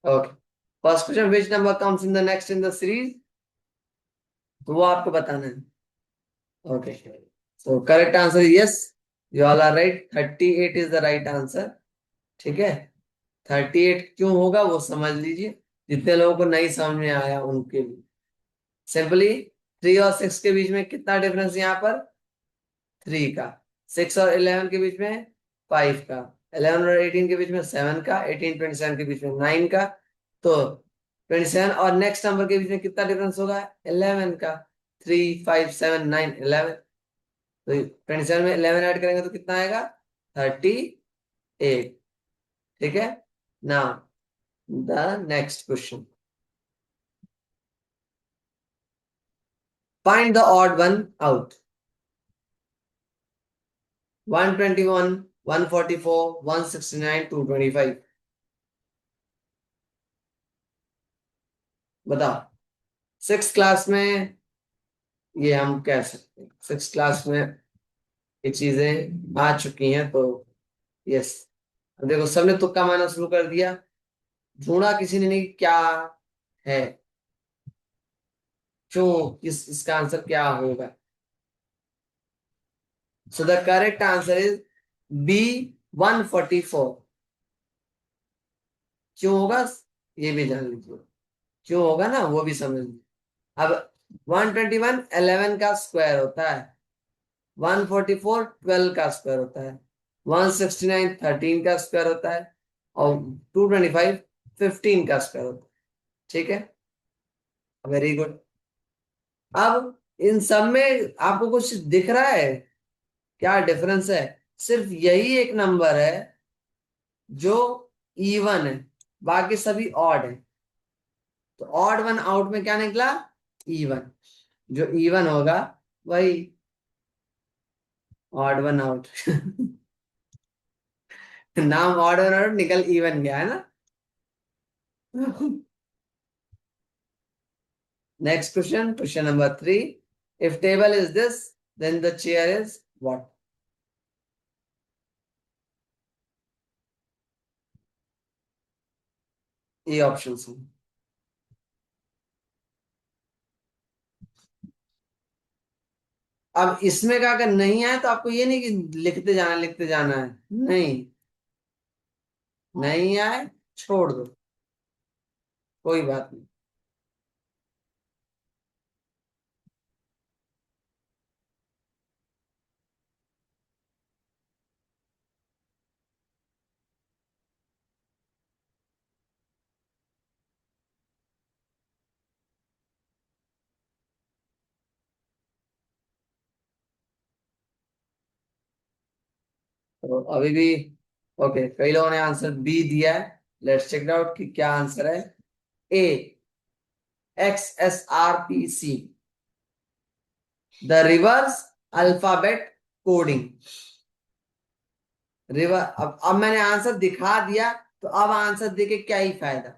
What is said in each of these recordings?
Okay, first question, which number comes in the next in the series, तो वो आपको बताना है। Okay, so correct answer yes, you all are right, 38 is the right answer. ठीक है, 38 क्यों होगा वो समझ लीजिए, जितने लोगों को नहीं समझ में आया उनके लिए। सिंपली 3 और 6 के बीच में कितना डिफरेंस यहाँ पर, 3 का। 6 और 11 के बीच में 5 का। 11 और 18 के बीच में 7 का। 18 27 के बीच में 9 का। तो 27 और नेक्स्ट नंबर के बीच में कितना डिफरेंस होगा, 11 का। 3 5 7 9 11। तो 27 में 11 ऐड करेंगे तो कितना आएगा, 38। ठीक है, now the next question, find the odd one out. 121, 144, 169, 225। बताओ। 6 क्लास में ये हम कह सकते हैं, 6 क्लास में ये चीजें आ चुकी हैं, तो यस। अब देखो, सबने तुक्का मारना शुरू कर दिया, ढूंढा किसी ने नहीं क्या है, क्यों, इसका आंसर क्या होगा। So the correct answer is B, 144। क्यों होगा, ये भी जान लीजिए, क्यों होगा ना वो भी समझ लीजिए। अब 121 11 का स्क्वायर होता है, 144 12 का स्क्वायर होता है, 169 13 का स्क्वायर होता है, और 225 15 का स्क्वायर होता है। ठीक है, वेरी गुड। अब इन सब में आपको कुछ दिख रहा है, क्या डिफरेंस है, सिर्फ यही एक नंबर है जो इवन है, बाकी सभी ऑड है। तो ऑड वन आउट में क्या निकला, इवन। जो इवन होगा वही ऑड वन आउट। नाम ऑड वन आउट निकल इवन गया है ना। Next question, question number 3, if table is this then the chair is what. ये ऑप्शन हैं। अब इसमें का अगर नहीं आए तो आपको ये नहीं कि लिखते जाना है, नहीं, नहीं आए छोड़ दो, कोई बात नहीं। तो अभी भी ओके, कई लोगों ने आंसर बी दिया है, लेट्स चेक आउट कि क्या आंसर है। ए, XSRPC, the reverse alphabet coding. River, अब मैंने आंसर दिखा दिया, तो अब आंसर देके क्या ही फायदा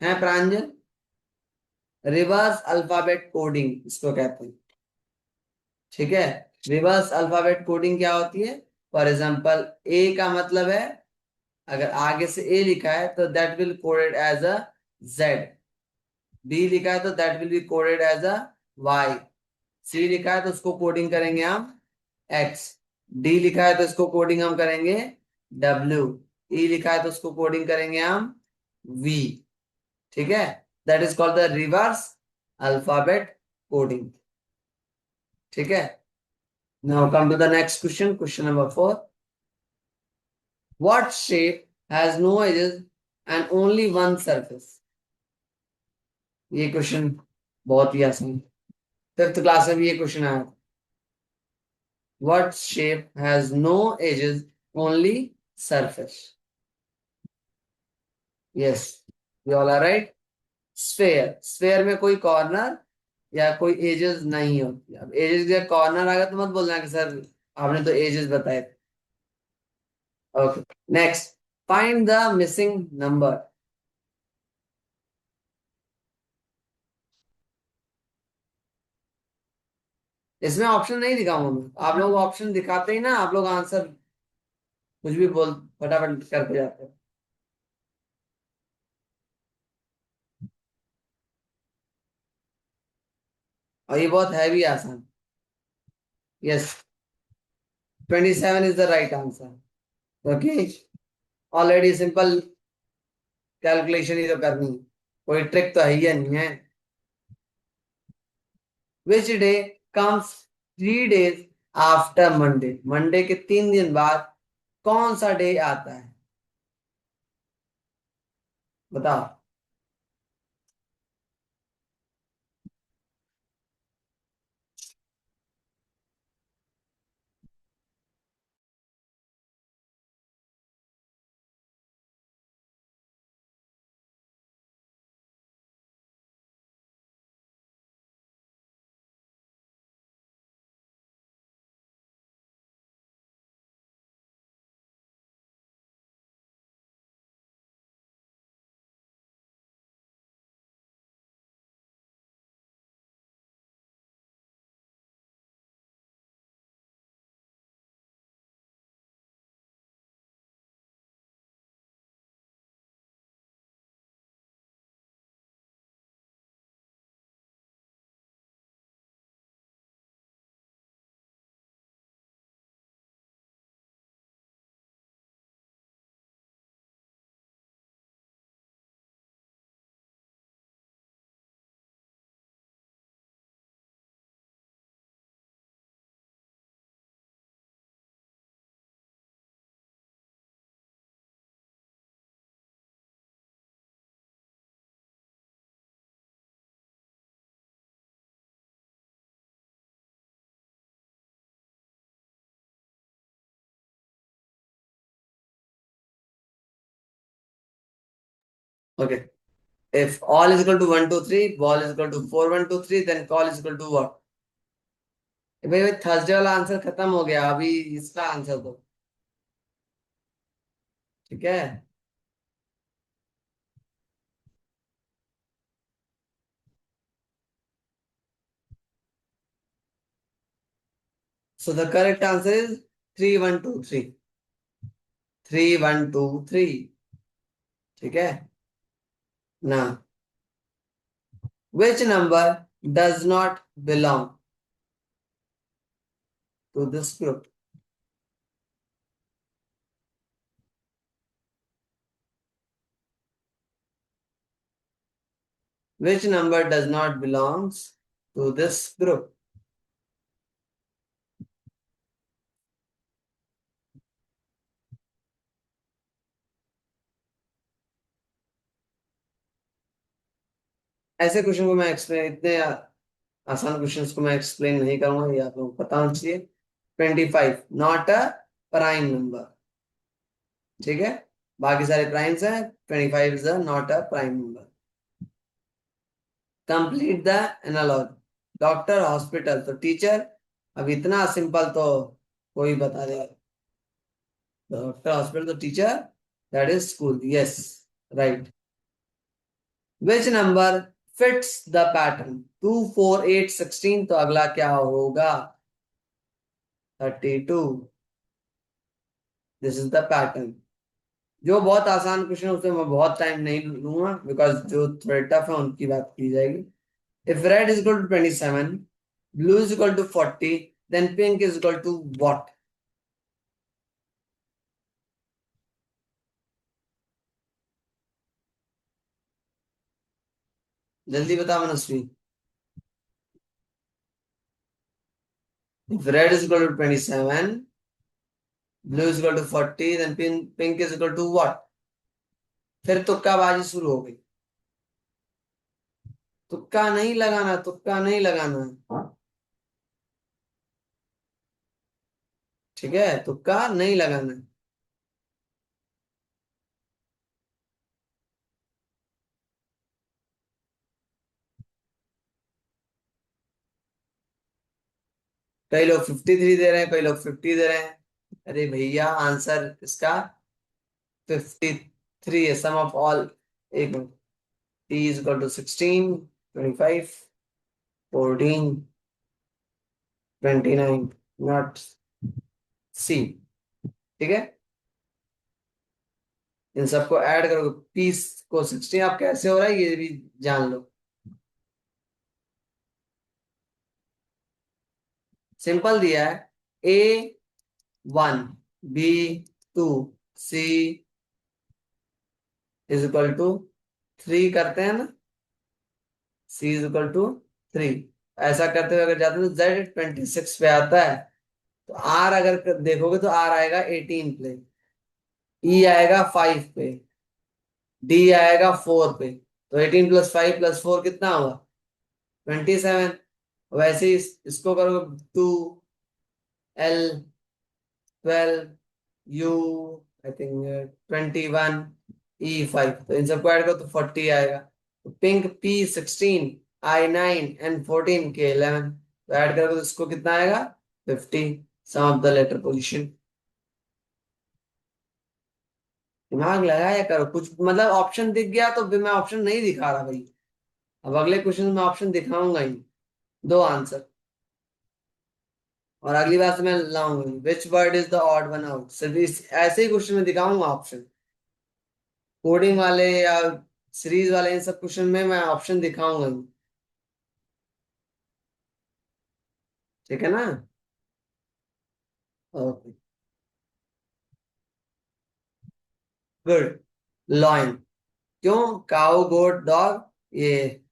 है प्रांजल। रिवर्स अल्फाबेट कोडिंग इसको कहते हैं। ठीक है, रिवर्स अल्फाबेट कोडिंग क्या होती है, फॉर एग्जाम्पल ए का मतलब है, अगर आगे से ए लिखा है तो that will coded as a Z. B लिखा है तो that will be coded as a Y. C लिखा है तो उसको कोडिंग करेंगे हम एक्स। डी लिखा है तो इसको कोडिंग हम करेंगे डब्ल्यू। ई लिखा है तो उसको कोडिंग करेंगे हम वी। ठीक है, that is called the reverse alphabet coding. ठीक है, now come to the next question, question number 4, what shape has no edges and only one surface. ये क्वेश्चन बहुत ही आसान, 5th क्लास में भी ये क्वेश्चन आया था। What shape has no edges only surface. Yes, you all are right. Sphere, sphere में कोई कॉर्नर या कोई एजेस नहीं होती। अब एजेस या कॉर्नर आ गया तो मत बोलना कि सर आपने तो एजेस बताए थे। Okay, next, find the missing number. इसमें ऑप्शन नहीं दिखाऊंगा मैं, आप लोग ऑप्शन दिखाते ही ना आप लोग आंसर कुछ भी बोल फटाफट करके जाते हैं। और ये बहुत है भी आसान। Yes, 27 is the right answer. Okay, already simple calculation ही तो करनी है, कोई ट्रिक तो है ही नहीं है। Which day comes 3 days after Monday, Monday के 3 दिन बाद कौन सा डे आता है? बताओ। Okay, if all is equal to 1 2 3, ball is equal to 4 1 2 3, then call is equal to what? भाई थर्सडे वाला आंसर खत्म हो गया, अभी इसका आंसर दो। ठीक है। So the correct answer is 3 1 2 3। 3 1 2 3। ठीक है ना? Which number does not belong to this group? Which number does not belongs to this group? ऐसे क्वेश्चन को मैं एक्सप्लेन, इतने आसान क्वेश्चंस को मैं एक्सप्लेन नहीं करूंगा, ये आप लोगों को पता होना चाहिए। 25 नॉट अ प्राइम नंबर। ठीक है, बाकी सारे प्राइम्स हैं, 25 is not a prime number. Complete the analogy. Doctor, hospital तो टीचर। अब इतना सिंपल तो कोई बता देगा। डॉक्टर, हॉस्पिटल तो teacher, that is school. Yes, right. Which number fits the pattern? 2 4 8 16, तो अगला क्या होगा? 32। This is the pattern. जो बहुत आसान क्वेश्चन उसमें मैं बहुत टाइम नहीं लूंगा, बिकॉज जो थोड़े टफ है उनकी बात की जाएगी। If red is equal to 27, blue is equal to 40, then pink is equal to what? जल्दी बता Manasvi. If red is equal to 27, blue is equal to 40, then pink is equal to what? फिर तुक्काबाजी शुरू हो गई। तुक्का नहीं लगाना, तुक्का नहीं लगाना। ठीक है, तुक्का नहीं लगाना। कई लोग 53 दे रहे हैं, कई लोग 50 दे रहे हैं। अरे भैया, आंसर इसका 53 है, सम ऑफ ऑल। एक minute. T is equal to 16, 25, 14, 29, not C. ठीक है, इन सबको ऐड करोगे, 30 को 16 आप कैसे हो रहा है ये भी जान लो। सिंपल दिया है, A1 B2 C is equal to 3 करते हैं ना, C इज इक्वल टू 3। ऐसा करते हुए अगर जाते हैं तो Z 26 पे आता है, तो R अगर देखोगे तो R आएगा 18 पे, E आएगा 5 पे, D आएगा 4 पे। तो 18 + 5 + 4 कितना हुआ? 27। वैसे ही इसको करोगे, 2L 12 U I think 21 E 5, तो इन सबको ऐड करो तो 40 आएगा। तो pink P 16 I 9 and 14 K 11, तो ऐड करोगे तो इसको कितना आएगा? 50। सम ऑफ द लेटर पोजीशन। दिमाग लगाया करो कुछ, मतलब ऑप्शन दिख गया तो भी मैं ऑप्शन नहीं दिखा रहा भाई। अब अगले क्वेश्चन में ऑप्शन दिखाऊंगा ही, दो आंसर। और अगली बार से मैं लाऊंगा which word is the odd one out, सिर्फ ऐसे ही क्वेश्चन में दिखाऊंगा ऑप्शन। कोडिंग वाले या सीरीज वाले इन सब क्वेश्चन में मैं ऑप्शन दिखाऊंगा ही। ठीक है ना? Okay, good. लॉइन, क्यों? काउ गोट डॉग, ये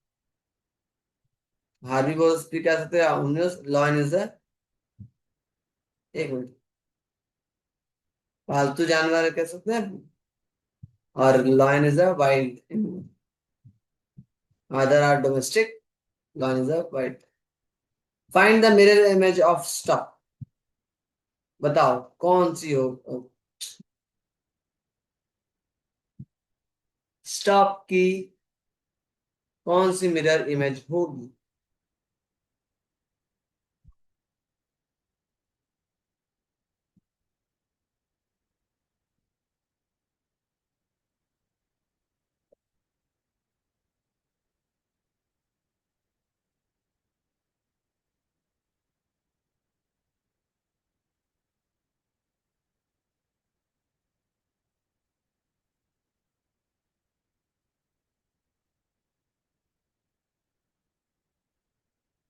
हार्वी बोस भी कह सकते हैं। लॉइन इज द, एक मिनट, पालतू जानवर कह सकते हैं, और lion is a wild animal. Other are domestic, lion is a wild. Find the mirror image of stop, बताओ कौन सी हो? स्टॉप की कौन सी मिरर इमेज होगी?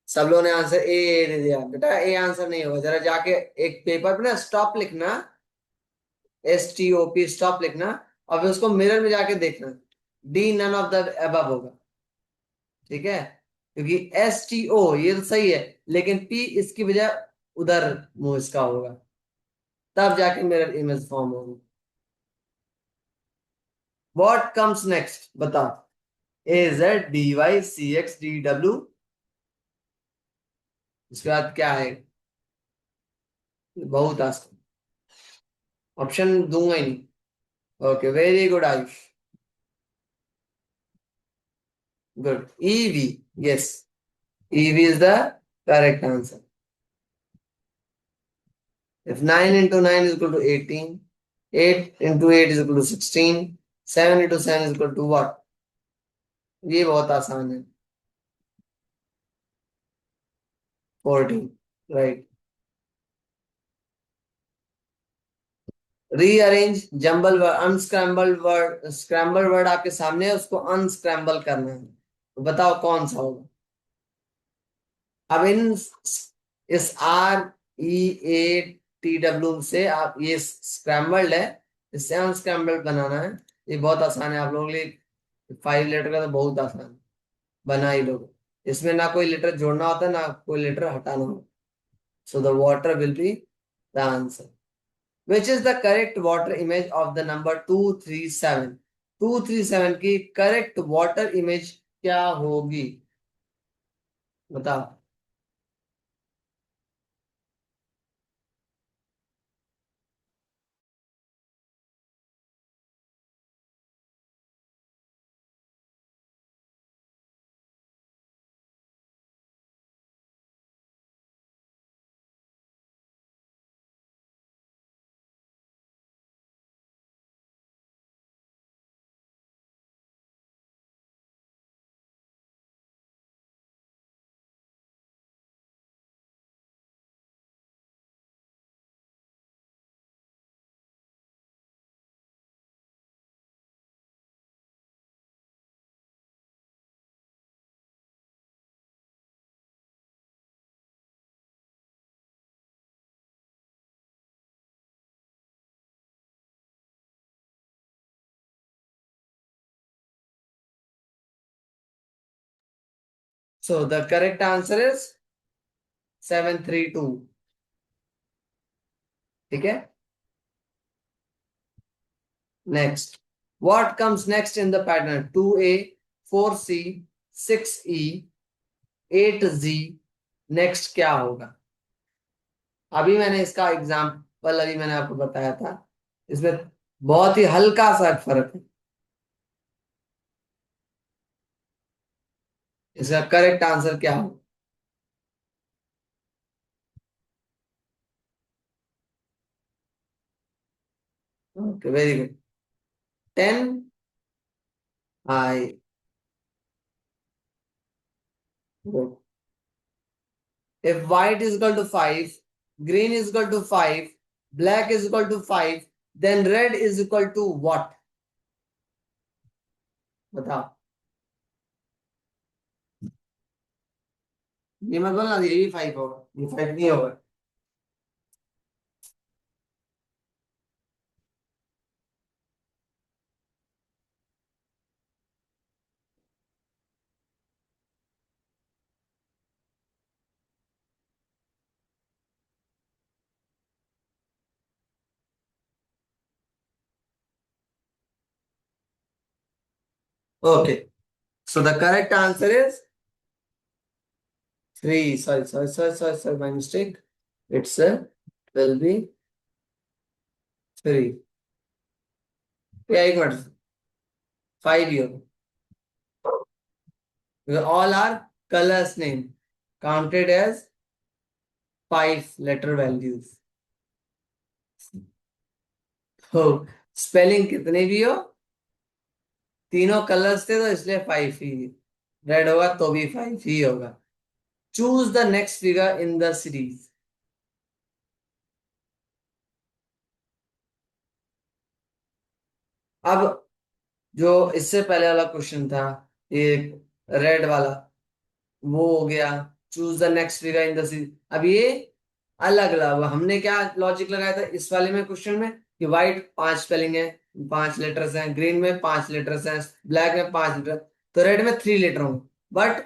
सब लोगों ने आंसर ए दे दिया बेटा, ए आंसर नहीं होगा। जरा जाके एक पेपर पे ना स्टॉप लिखना, STOP स्टॉप लिखना, और फिर उसको मिरर में जाके देखना। D none of the above होगा, ठीक है? क्योंकि STO ये तो सही है, लेकिन P इसकी बजाय उधर मुंह इसका होगा, तब जाके मिरर इमेज फॉर्म होगी। व्हाट कम्स नेक्स्ट, बताओ? AZDY CXDW, इसके बाद क्या है? बहुत आसान, ऑप्शन दूंगा ही नहीं। Okay, very good Ayush, good. EV, yes, EV is the correct answer. If 9 into 9 is equal to 18, 8 into 8 is equal to 16, 7 into 7 is equal to what? ये बहुत आसान है, 14, right. Rearrange jumble word, unscrambled word, scrambled word आपके सामने है, उसको unscramble करना है, तो बताओ कौन सा होगा? अब इन इस REATW से आप, ये स्क्रैम्बल्ड है, इससे अनस्क्रैम्बल्ड बनाना है। ये बहुत आसान है आप लोगों के लिए, 5 लेटर का तो बहुत आसान है, बना ही लोग। इसमें ना कोई लेटर जोड़ना होता है ना कोई लेटर हटाना होता। So the water will be the answer. Which is the correct water image of the number 237? 237 की करेक्ट वाटर इमेज क्या होगी, बताओ? So the correct answer is 732. ठीक है. Next. What comes next in the pattern? 2A, 4C, 6E, 8Z. Next क्या होगा? अभी मैंने इसका एग्जाम्पल अभी मैंने आपको बताया था. इसमें बहुत ही हल्का सा फर्क है. इसका करेक्ट आंसर क्या होगा? Okay, very good. 10. I good. If white is equal to 5, green is equal to 5, black is equal to 5, then red is equal to what? बताओ. ये मत बोलना ये भी 5 होगा. ये 5 नहीं होगा. Okay. So the correct answer is 3. Sorry. My mistake. It's will be 3. Yeah, एक मिनट. 5 ही होगा. Because all are colors name counted as 5 letter values. तो स्पेलिंग कितने भी हो, तीनों कलर्स थे तो इसलिए 5 ही. रेड होगा तो भी 5 ही होगा. Choose the next figure in the series. अब जो इससे पहले वाला क्वेश्चन था, ये रेड वाला, वो हो गया. Choose the next figure in the series. अब ये अलग अलग. हमने क्या लॉजिक लगाया था इस वाले में क्वेश्चन में कि व्हाइट 5 स्पेलिंग है, 5 लेटर्स हैं, ग्रीन में 5 लेटर्स हैं, ब्लैक में 5 लेटर, तो रेड में 3 लेटर होंगे. बट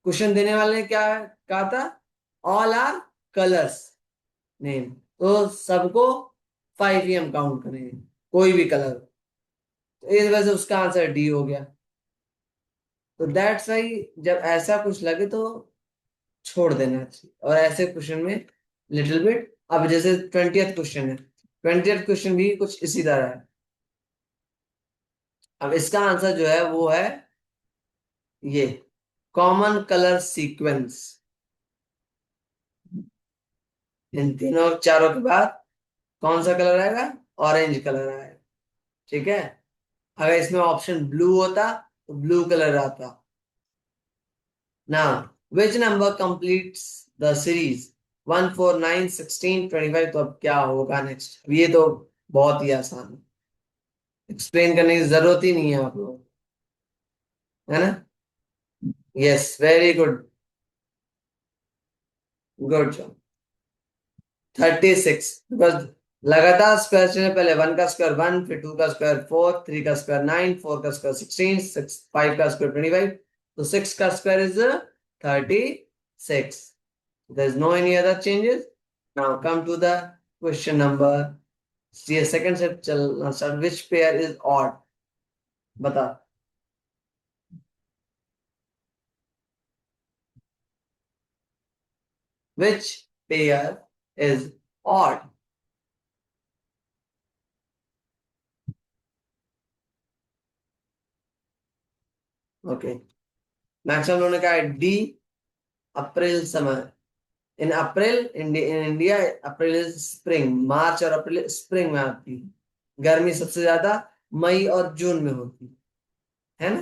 क्वेश्चन देने वाले ने क्या कहा था? All are colours name. तो सबको 5 ही हम काउंट करेंगे, कोई भी कलर. तो इस वजह से उसका आंसर डी हो गया. तो दैट्स वाई जब ऐसा कुछ लगे तो छोड़ देना चाहिए. और ऐसे क्वेश्चन में लिटिल बिट. अब जैसे 20th क्वेश्चन है, 20th क्वेश्चन भी कुछ इसी तरह है. अब इसका आंसर जो है वो है ये कॉमन कलर सीक्वेंस. इन तीनों चारों के बाद कौन सा कलर आएगा? ऑरेंज कलर आएगा. ठीक है. अगर इसमें ऑप्शन ब्लू होता तो ब्लू कलर आता. Now which number completes the series 1, 4, 9, 16, 25? तो अब क्या होगा नेक्स्ट? ये तो बहुत ही आसान है, एक्सप्लेन करने की जरूरत ही नहीं है आप लोग, है ना. Yes, very good. Good job. 36. Because लगातार स्क्वायर चले. पहले 1 का स्क्वायर 1, फिर 2 का स्क्वायर 4, 3 का स्क्वायर 9, 4 का स्क्वायर 16, 5 का स्क्वायर 25. तो 6 का square is 36. There is no any other changes. Now come to the question number. ये सेकंड सेट चलना start. Which pair is odd? बता. Which pair is odd? Okay. Maximum लोगों ने कहा है डी. अप्रैल समय. In April in India April is spring. March और April spring में आती है. गर्मी सबसे ज्यादा मई और जून में होती है ना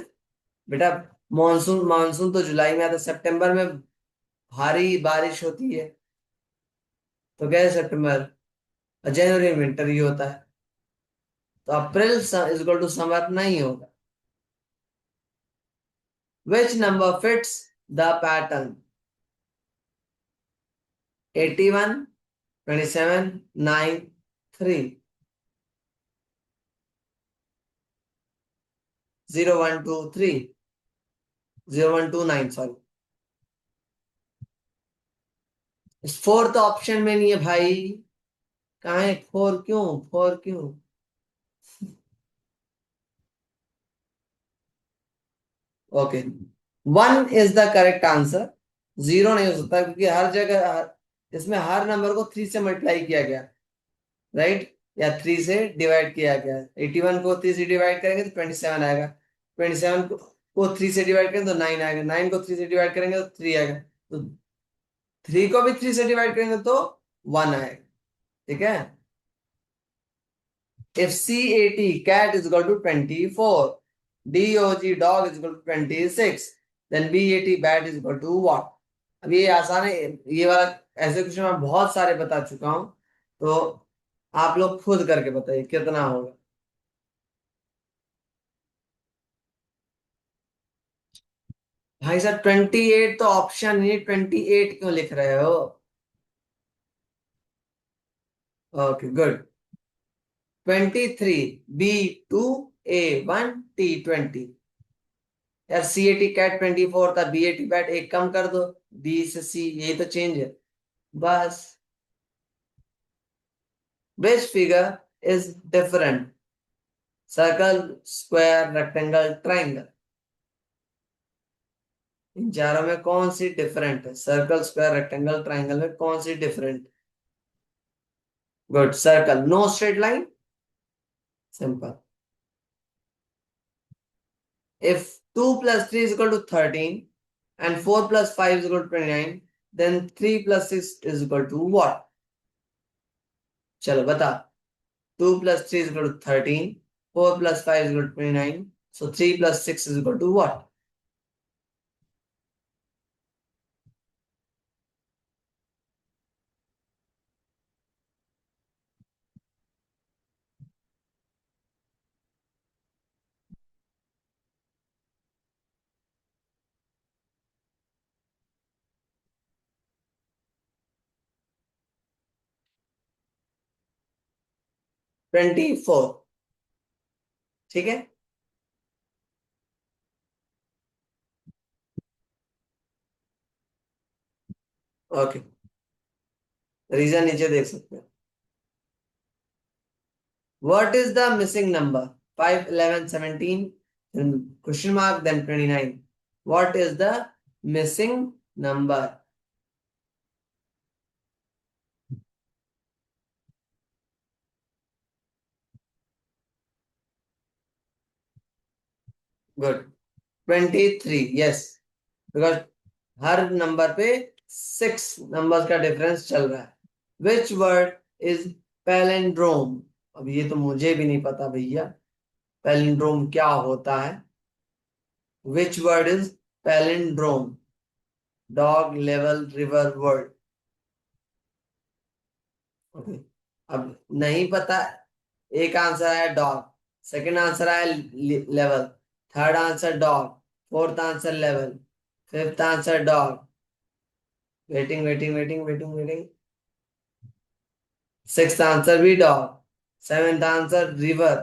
बेटा. मानसून मानसून तो जुलाई में आता है. सितंबर में भारी बारिश होती है, तो क्या है सितंबर. और जनवरी में विंटर ही होता है. तो April is equal to summer नहीं होगा. Which number fits the pattern? 81, 27, 9, 3. 0, 1, 2, 3. 0, 1, 2, 9, sorry. Fourth option में नहीं है भाई। कहाँ है फोर, क्यों फोर क्यों? Okay, one is the correct answer. Zero नहीं हो सकता क्योंकि हर जगह इसमें हर नंबर को थ्री से मल्टीप्लाई किया गया, राइट, या थ्री से डिवाइड किया गया। 81 को थ्री से डिवाइड करेंगे तो 27 आएगा। 27 को थ्री से डिवाइड करेंगे तो नाइन आएगा। नाइन को थ्री से डिवाइड करेंगे तो थ्री आएगा। तो थ्री को भी थ्री से डिवाइड करेंगे तो वन आएगा। ठीक है। If CAT cat is equal to 24, DOG dog is equal to 26, then BAT bat is equal to what? अब ये आसान है। ये वाला ऐसे क्वेश्चन मैं बहुत सारे बता चुका हूं, तो आप लोग खुद करके बताइए कितना होगा। भाई साहब 28 तो ऑप्शन नहीं, 28 क्यों लिख रहे हो? Okay good. 23 B2 A1 T20। यार CAT कैट 24 था, BAT बैट एक कम कर दो, B से C, यही तो चेंज है बस। Which figure is different? Circle, square, rectangle, triangle. इन चारों में कौन सी डिफरेंट है? सर्कल, स्क्वायर, रेक्टेंगल, ट्राइंगल में कौन सी different? Good, circle, no straight line, simple. If 2 plus 3 is equal to 13 and 4 plus 5 is equal to 29, then 3 plus 6 is equal to what? चलो बता। 2 plus 3 is equal to 13, 4 plus 5 is equal to 29, so 3 plus 6 is equal to what? 24। ठीक है। Okay, reason नीचे देख सकते हैं। What is the missing number? 5, 11, 17, then question mark, then 29. What is the missing number? Good. 23, yes. Because her number पे 6 numbers का difference चल रहा है। Which word is palindrome? अब ये तो मुझे भी नहीं पता भैया, पैलिंड्रोम क्या होता है? Which word is palindrome? Dog, level, river, word. Okay. अब नहीं पता। एक आंसर है डॉग, सेकंड आंसर है level, third answer dog, fourth answer level, fifth answer dog. Waiting waiting waiting waiting waiting. Sixth answer भी डॉग, सेवेंथ आंसर रिवर।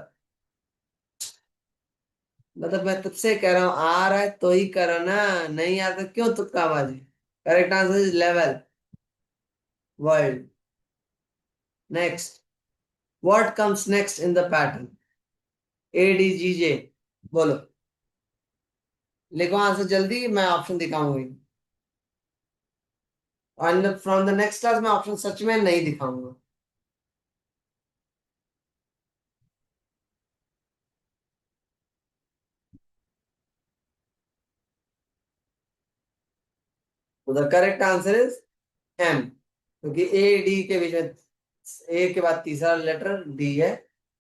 मतलब मैं तुझसे कह रहा हूं, आ रहा है तो ही करो ना, नहीं आता क्यों तुक्काबाजी। Correct answer is level, world. Next, what comes next in the pattern? ADGJ, बोलो। लिखो आंसर जल्दी, मैं ऑप्शन दिखाऊंगी। और फ्रॉम द नेक्स्ट क्लास में ऑप्शन सच में नहीं दिखाऊंगा। तो the correct answer is M, क्योंकि ए डी के बीच में, ए के बाद तीसरा लेटर डी है,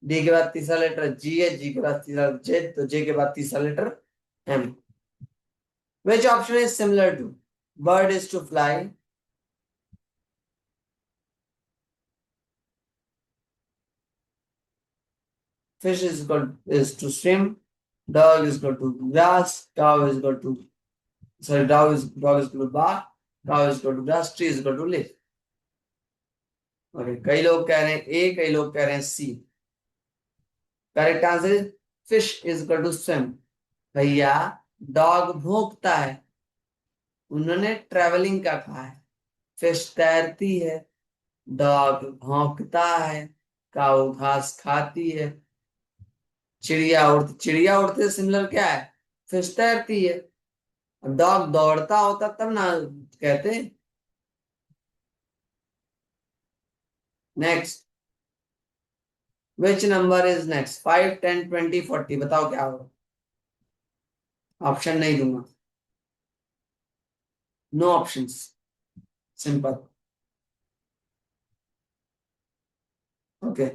डी के बाद तीसरा लेटर जी है, जी के बाद तीसरा जे, तो जे के बाद तीसरा letter M. Which option is similar to bird is to fly? Fish is to swim, dog is equal to grass, cow is equal to, sorry, dog is equal to bark, cow is equal to grass, tree is equal to leaf। Okay, कई लोग कह रहे हैं ए, कई लोग कह रहे हैं C. Correct answer is fish is equal to swim. भैया डॉग भौंकता है, उन्होंने ट्रेवलिंग का कहा है, फिश तैरती है, डॉग भौंकता है, काऊ घास खाती है, चिड़िया उड़ते सिमिलर क्या है, फिश तैरती है, डॉग दौड़ता होता तब ना कहते। Next, which number is next, 5, 10, 20, 40, बताओ क्या होगा। ऑप्शन नहीं दूंगा, नो ऑप्शंस, सिंपल। ओके,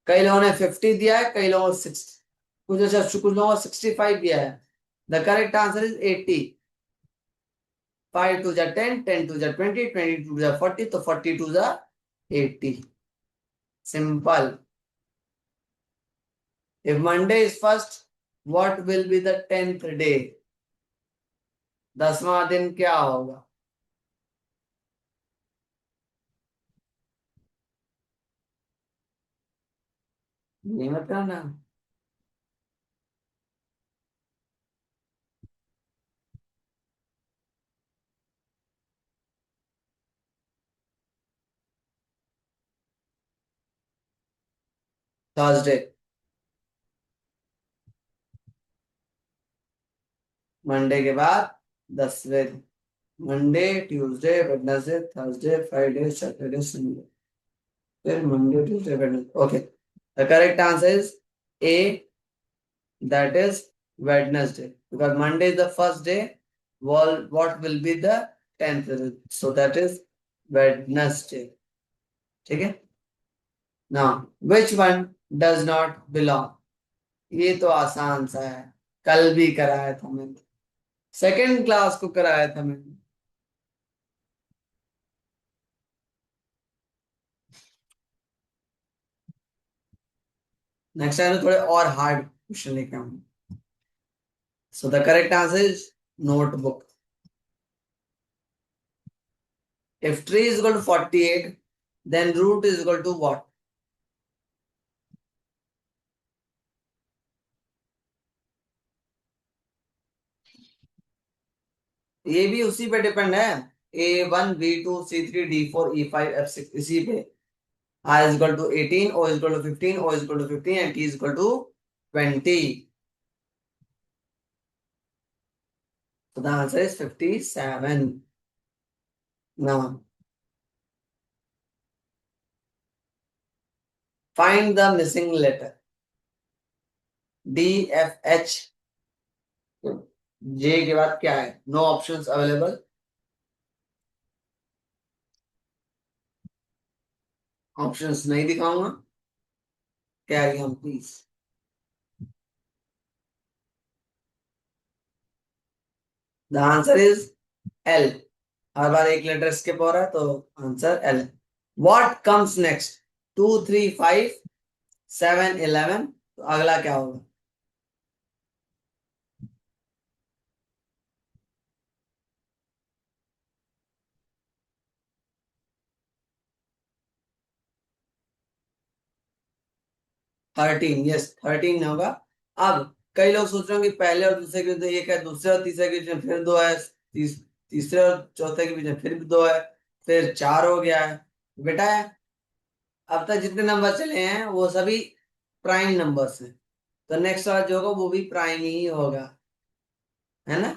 कई लोगों ने 50 दिया है, कई लोगों ने 60, कुछ लोगों ने 65 दिया है। The correct answer is 80। 5 टू जा 10, 10 टू जा 20, 20 टू जा 40, तो 40 टू जा 80, simple. If Monday is first, what will be the 10th day? 10वां दिन क्या होगा? ये मत करना। थर्सडे। मंडे के बाद 10वें दिन। Monday, Tuesday, Wednesday, Thursday, Friday, Saturday, Sunday, फिर Monday, Tuesday, Wednesday. Okay, the correct answer is A, that is Wednesday, because Monday is the first day. Well, what will be the 10th? So that is Wednesday. ठीक है। Now, which one does not belong? ये तो आसान सा है, कल भी कराया था मैंने, सेकेंड क्लास को कराया था मैंने। नेक्स्ट टाइम थोड़े और हार्ड क्वेश्चन लेके आऊंगा। सो the correct answer is notebook. If tree is equal to 48, then root is equal to what? ये भी उसी पे डिपेंड है, A1, B2, C3, D4, E5, F6, इसी पे। R is equal to 18, O is equal to 15, O is equal to 15, and T is equal to 20. So the answer is 57. Now, find the missing letter. D, F, H, J के बाद क्या है? No options available. Options नहीं दिखाऊंगा, carry on please. The answer is L. हर बार एक letter skip हो रहा है, तो answer L। What comes next? 2, 3, 5, 7, 11, तो अगला क्या होगा? थर्टीन, यस 13 होगा। अब कई लोग सोच रहे होंगे पहले और दूसरे के बीच में एक है, दूसरे और तीसरे के बीच में फिर दो है, तीसरे और चौथे के बीच में फिर भी दो है, फिर चार हो गया है। बेटा, अब तक जितने नंबर चले हैं वो सभी प्राइम नंबर्स हैं, तो नेक्स्ट वाला जो होगा वो भी प्राइम ही होगा, है ना।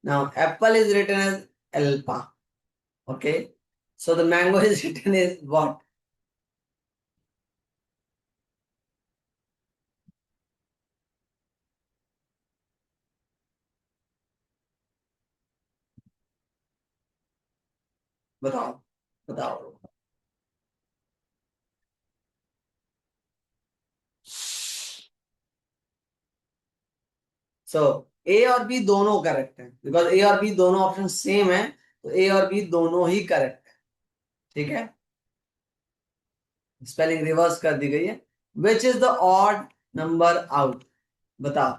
Now apple is written as एल्पा, okay, so the mango is written as what? बताओ, बताओ। सो ए और बी दोनों करेक्ट है, बिकॉज ए और बी दोनों ऑप्शन सेम है, तो ए और बी दोनों ही करेक्ट है। ठीक है, स्पेलिंग रिवर्स कर दी गई है। Which is the odd number out? बताओ,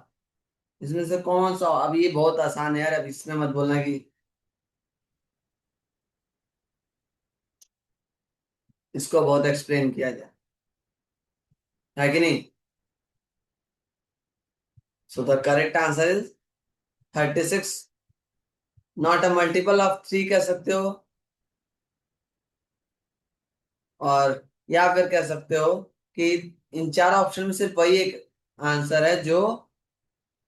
इसमें से कौन सा? अब ये बहुत आसान है यार, अब इसमें मत बोलना कि इसको बहुत एक्सप्लेन किया जाए, है कि नहीं। सो the correct answer is 36। Not a multiple of 3 कह सकते हो, और या फिर कह सकते हो कि इन चार ऑप्शन में सिर्फ वही एक आंसर है जो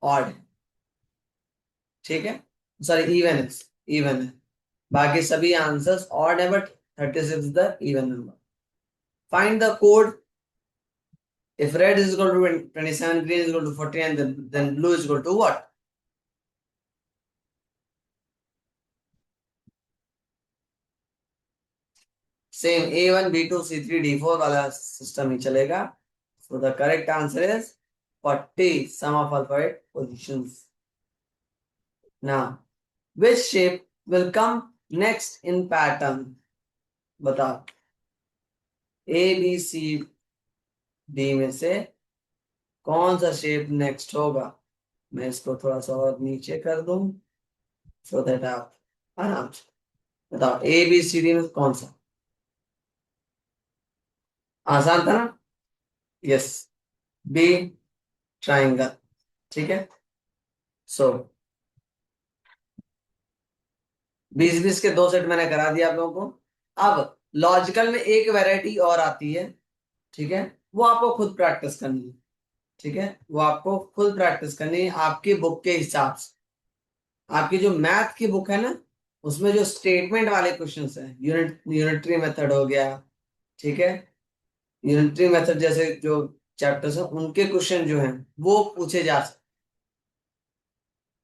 ऑड है। ठीक है, सॉरी इवन है, इवन है। बाकी सभी आंसर्स ऑड है, but 36 is the even number. Find the code if red is equal to 27, green is equal to 49, then blue is equal to what? Same A1 B2 C3 D4 वाला system ही चलेगा। So the correct answer is 40, sum of alphabet positions. Now, which shape will come next in pattern? बताओ, A B C D में से कौन सा shape next होगा? मैं इसको थोड़ा सा और नीचे कर दूं सो दैट आप आराम से बताओ, A B C D में से कौन सा? आसान था ना? Yes, B triangle. ठीक है, सो 20-20 के दो सेट मैंने करा दिया आप लोगों को। अब लॉजिकल में एक वैरायटी और आती है। ठीक है, वो आपको खुद प्रैक्टिस करनी है। ठीक है, वो आपको खुद प्रैक्टिस करनी है आपकी बुक के हिसाब से। आपकी जो मैथ की बुक है ना, उसमें जो स्टेटमेंट वाले क्वेश्चंस हैं, यूनिटरी मेथड हो गया। ठीक है, यूनिटरी मेथड जैसे जो चैप्टर्स हैं उनके क्वेश्चन जो हैं वो पूछे जा सकते।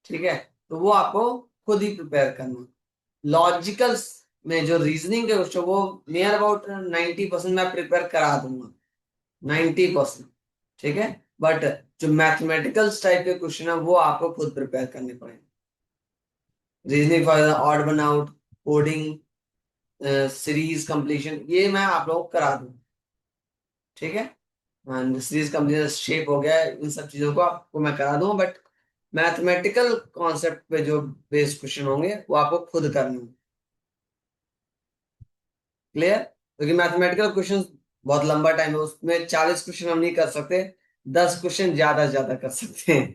ठीक है, तो वो आपको खुद ही प्रिपेयर करना। लॉजिकल में जो रीजनिंग के क्वेश्चन वो नियर अबाउट 90% मैं प्रिपेयर करा दूंगा, 90%। ठीक है, बट जो मैथमेटिकल टाइप के क्वेश्चन है वो आपको खुद प्रिपेयर करने पड़ेंगे। Reasoning for odd one out, coding, series completion, ये मैं आप लोगों को करा दूँ। ठीक है, सीरीज कंप्लीशन शेप हो गया, इन सब चीजों को आपको मैं करा दूंगा, बट मैथमेटिकल कॉन्सेप्ट पे जो बेस्ड क्वेश्चन होंगे वो आपको खुद करने होंगे। क्लियर? क्योंकि मैथमेटिकल क्वेश्चन बहुत लंबा टाइम है, उसमें 40 क्वेश्चन हम नहीं कर सकते, 10 क्वेश्चन ज्यादा से ज्यादा कर सकते हैं,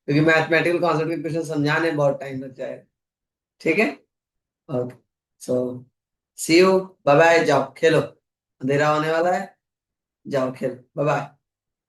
क्योंकि मैथमेटिकल कॉन्सेप्ट के क्वेश्चन समझाने में बहुत टाइम लग जाएगा। ठीक है, okay, so see you, bye bye, जाओ खेलो, अंधेरा होने वाला है, जाओ खेलो, बाय बाय।